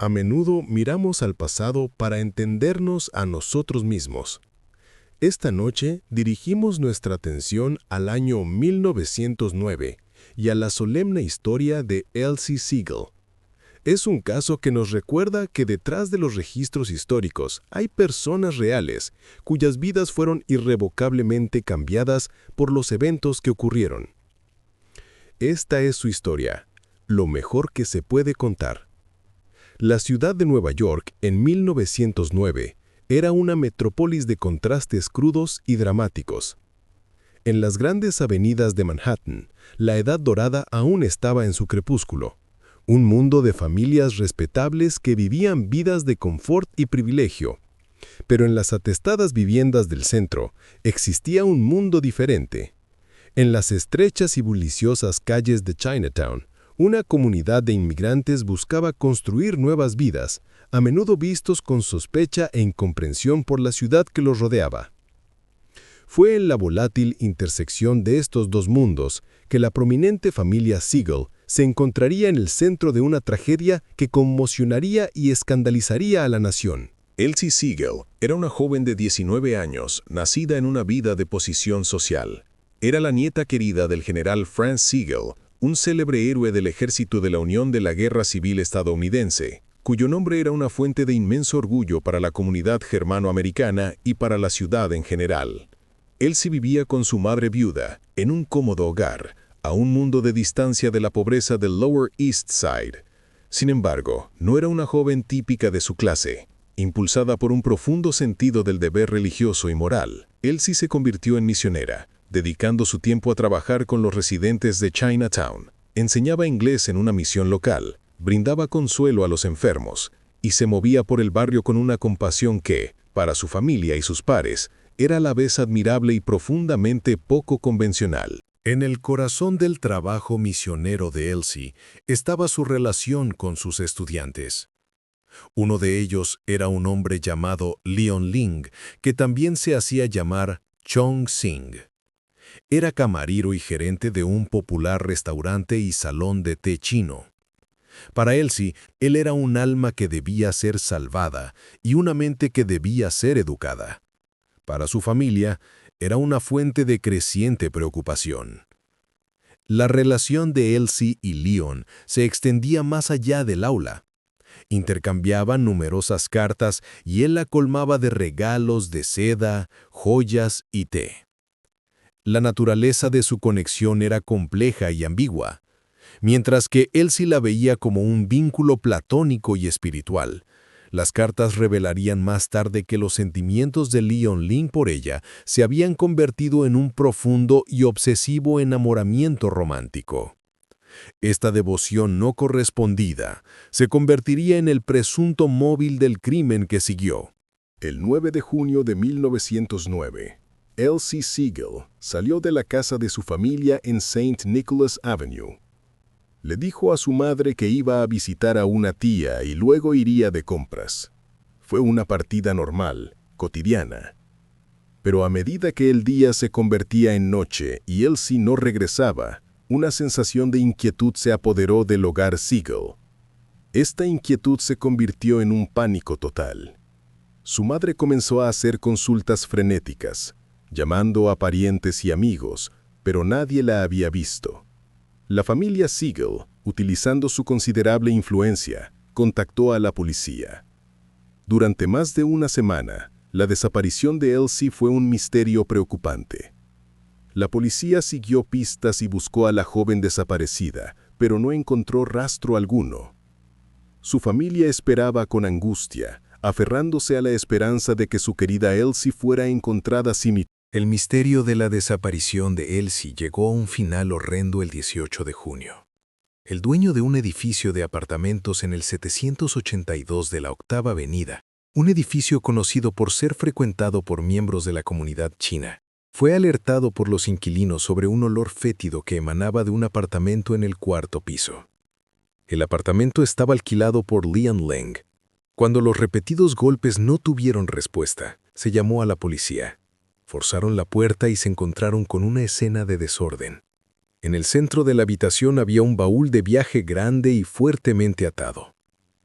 A menudo miramos al pasado para entendernos a nosotros mismos. Esta noche dirigimos nuestra atención al año 1909 y a la solemne historia de Elsie Siegel. Es un caso que nos recuerda que detrás de los registros históricos hay personas reales cuyas vidas fueron irrevocablemente cambiadas por los eventos que ocurrieron. Esta es su historia, lo mejor que se puede contar. La ciudad de Nueva York, en 1909, era una metrópolis de contrastes crudos y dramáticos. En las grandes avenidas de Manhattan, la Edad Dorada aún estaba en su crepúsculo. Un mundo de familias respetables que vivían vidas de confort y privilegio. Pero en las atestadas viviendas del centro existía un mundo diferente. En las estrechas y buliciosas calles de Chinatown, una comunidad de inmigrantes buscaba construir nuevas vidas, a menudo vistos con sospecha e incomprensión por la ciudad que los rodeaba. Fue en la volátil intersección de estos dos mundos que la prominente familia Siegel se encontraría en el centro de una tragedia que conmocionaría y escandalizaría a la nación. Elsie Siegel era una joven de 19 años, nacida en una vida de posición social. Era la nieta querida del general Franz Sigel, un célebre héroe del ejército de la Unión de la Guerra Civil estadounidense, cuyo nombre era una fuente de inmenso orgullo para la comunidad germanoamericana y para la ciudad en general. Elsie vivía con su madre viuda, en un cómodo hogar, a un mundo de distancia de la pobreza del Lower East Side. Sin embargo, no era una joven típica de su clase. Impulsada por un profundo sentido del deber religioso y moral, Elsie se convirtió en misionera, dedicando su tiempo a trabajar con los residentes de Chinatown. Enseñaba inglés en una misión local, brindaba consuelo a los enfermos, y se movía por el barrio con una compasión que, para su familia y sus pares, era a la vez admirable y profundamente poco convencional. En el corazón del trabajo misionero de Elsie estaba su relación con sus estudiantes. Uno de ellos era un hombre llamado Leon Ling, que también se hacía llamar Chong Sing. Era camarero y gerente de un popular restaurante y salón de té chino. Para Elsie, él era un alma que debía ser salvada y una mente que debía ser educada. Para su familia, era una fuente de creciente preocupación. La relación de Elsie y Leon se extendía más allá del aula. Intercambiaban numerosas cartas y él la colmaba de regalos de seda, joyas y té. La naturaleza de su conexión era compleja y ambigua. Mientras que Elsie la veía como un vínculo platónico y espiritual, las cartas revelarían más tarde que los sentimientos de Leon Ling por ella se habían convertido en un profundo y obsesivo enamoramiento romántico. Esta devoción no correspondida se convertiría en el presunto móvil del crimen que siguió. El 9 de junio de 1909, Elsie Siegel salió de la casa de su familia en St. Nicholas Avenue. Le dijo a su madre que iba a visitar a una tía y luego iría de compras. Fue una partida normal, cotidiana. Pero a medida que el día se convertía en noche y Elsie no regresaba, una sensación de inquietud se apoderó del hogar Siegel. Esta inquietud se convirtió en un pánico total. Su madre comenzó a hacer consultas frenéticas, llamando a parientes y amigos, pero nadie la había visto. La familia Siegel, utilizando su considerable influencia, contactó a la policía. Durante más de una semana, la desaparición de Elsie fue un misterio preocupante. La policía siguió pistas y buscó a la joven desaparecida, pero no encontró rastro alguno. Su familia esperaba con angustia, aferrándose a la esperanza de que su querida Elsie fuera encontrada sin misterio. El misterio de la desaparición de Elsie llegó a un final horrendo el 18 de junio. El dueño de un edificio de apartamentos en el 782 de la Octava Avenida, un edificio conocido por ser frecuentado por miembros de la comunidad china, fue alertado por los inquilinos sobre un olor fétido que emanaba de un apartamento en el cuarto piso. El apartamento estaba alquilado por Leon Ling. Cuando los repetidos golpes no tuvieron respuesta, se llamó a la policía. Forzaron la puerta y se encontraron con una escena de desorden. En el centro de la habitación había un baúl de viaje grande y fuertemente atado.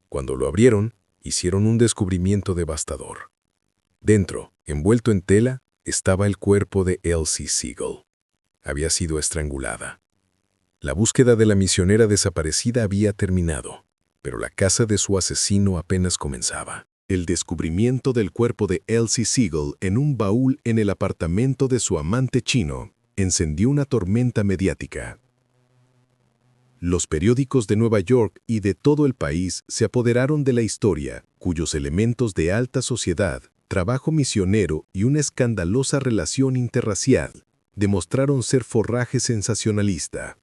Cuando lo abrieron, hicieron un descubrimiento devastador. Dentro, envuelto en tela, estaba el cuerpo de Elsie Siegel. Había sido estrangulada. La búsqueda de la misionera desaparecida había terminado, pero la caza de su asesino apenas comenzaba. El descubrimiento del cuerpo de Elsie Siegel en un baúl en el apartamento de su amante chino encendió una tormenta mediática. Los periódicos de Nueva York y de todo el país se apoderaron de la historia, cuyos elementos de alta sociedad, trabajo misionero y una escandalosa relación interracial demostraron ser forraje sensacionalista.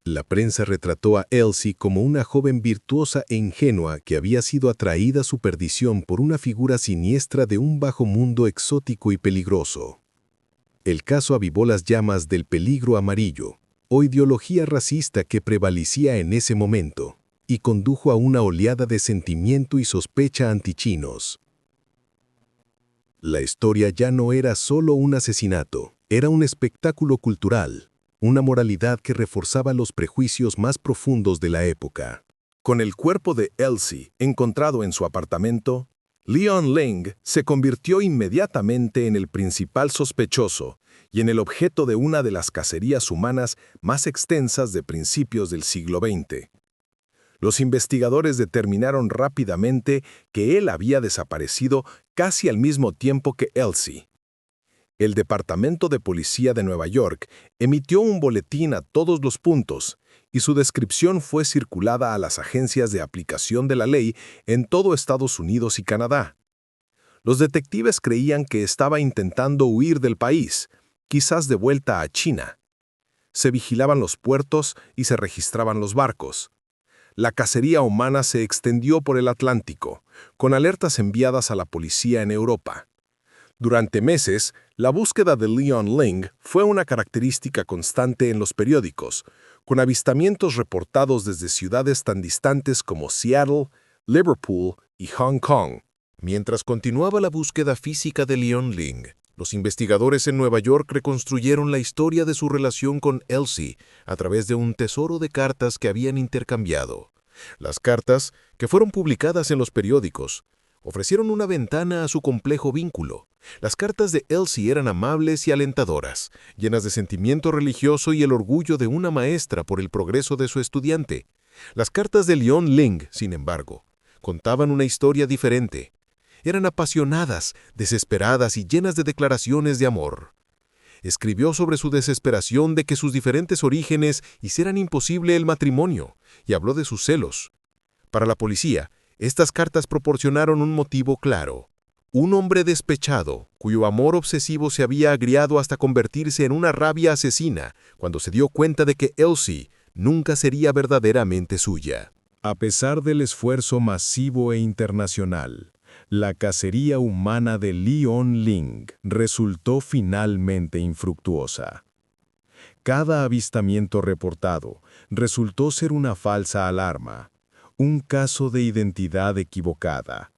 La prensa retrató a Elsie como una joven virtuosa e ingenua que había sido atraída a su perdición por una figura siniestra de un bajo mundo exótico y peligroso. El caso avivó las llamas del peligro amarillo, o ideología racista que prevalecía en ese momento, y condujo a una oleada de sentimiento y sospecha antichinos. La historia ya no era solo un asesinato, era un espectáculo cultural, una moralidad que reforzaba los prejuicios más profundos de la época. Con el cuerpo de Elsie encontrado en su apartamento, Leon Ling se convirtió inmediatamente en el principal sospechoso y en el objeto de una de las cacerías humanas más extensas de principios del siglo XX. Los investigadores determinaron rápidamente que él había desaparecido casi al mismo tiempo que Elsie. El Departamento de Policía de Nueva York emitió un boletín a todos los puntos, y su descripción fue circulada a las agencias de aplicación de la ley en todo Estados Unidos y Canadá. Los detectives creían que estaba intentando huir del país, quizás de vuelta a China. Se vigilaban los puertos y se registraban los barcos. La cacería humana se extendió por el Atlántico, con alertas enviadas a la policía en Europa. Durante meses, la búsqueda de Leon Ling fue una característica constante en los periódicos, con avistamientos reportados desde ciudades tan distantes como Seattle, Liverpool y Hong Kong. Mientras continuaba la búsqueda física de Leon Ling, los investigadores en Nueva York reconstruyeron la historia de su relación con Elsie a través de un tesoro de cartas que habían intercambiado. Las cartas, que fueron publicadas en los periódicos, ofrecieron una ventana a su complejo vínculo. Las cartas de Elsie eran amables y alentadoras, llenas de sentimiento religioso y el orgullo de una maestra por el progreso de su estudiante. Las cartas de Leon Ling, sin embargo, contaban una historia diferente. Eran apasionadas, desesperadas y llenas de declaraciones de amor. Escribió sobre su desesperación de que sus diferentes orígenes hicieran imposible el matrimonio, y habló de sus celos. Para la policía, estas cartas proporcionaron un motivo claro. Un hombre despechado, cuyo amor obsesivo se había agriado hasta convertirse en una rabia asesina, cuando se dio cuenta de que Elsie nunca sería verdaderamente suya. A pesar del esfuerzo masivo e internacional, la cacería humana de Leon Ling resultó finalmente infructuosa. Cada avistamiento reportado resultó ser una falsa alarma, un caso de identidad equivocada.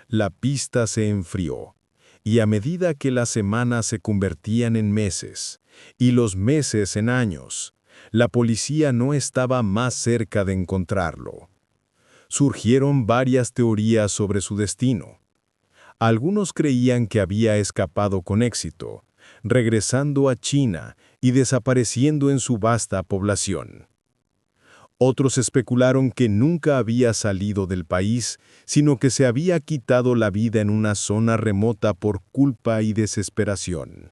La pista se enfrió, y a medida que las semanas se convertían en meses, y los meses en años, la policía no estaba más cerca de encontrarlo. Surgieron varias teorías sobre su destino. Algunos creían que había escapado con éxito, regresando a China y desapareciendo en su vasta población. Otros especularon que nunca había salido del país, sino que se había quitado la vida en una zona remota por culpa y desesperación.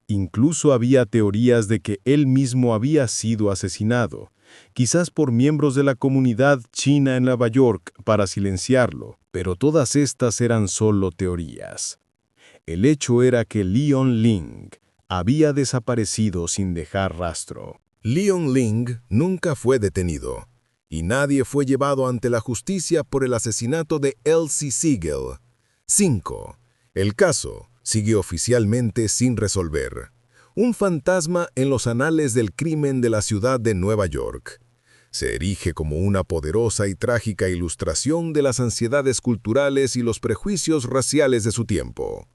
Incluso había teorías de que él mismo había sido asesinado, quizás por miembros de la comunidad china en Nueva York para silenciarlo, pero todas estas eran solo teorías. El hecho era que Leon Ling había desaparecido sin dejar rastro. Leon Ling nunca fue detenido, y nadie fue llevado ante la justicia por el asesinato de Elsie Siegel. 5. El caso sigue oficialmente sin resolver. Un fantasma en los anales del crimen de la ciudad de Nueva York. Se erige como una poderosa y trágica ilustración de las ansiedades culturales y los prejuicios raciales de su tiempo.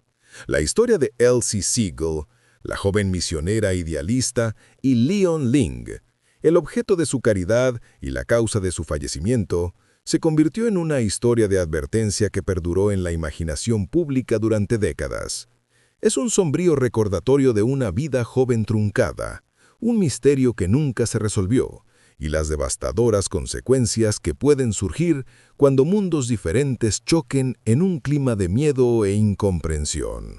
La historia de Elsie Siegel, la joven misionera idealista, y Leon Ling, El objeto de su caridad y la causa de su fallecimiento se convirtió en una historia de advertencia que perduró en la imaginación pública durante décadas. Es un sombrío recordatorio de una vida joven truncada, un misterio que nunca se resolvió, y las devastadoras consecuencias que pueden surgir cuando mundos diferentes choquen en un clima de miedo e incomprensión.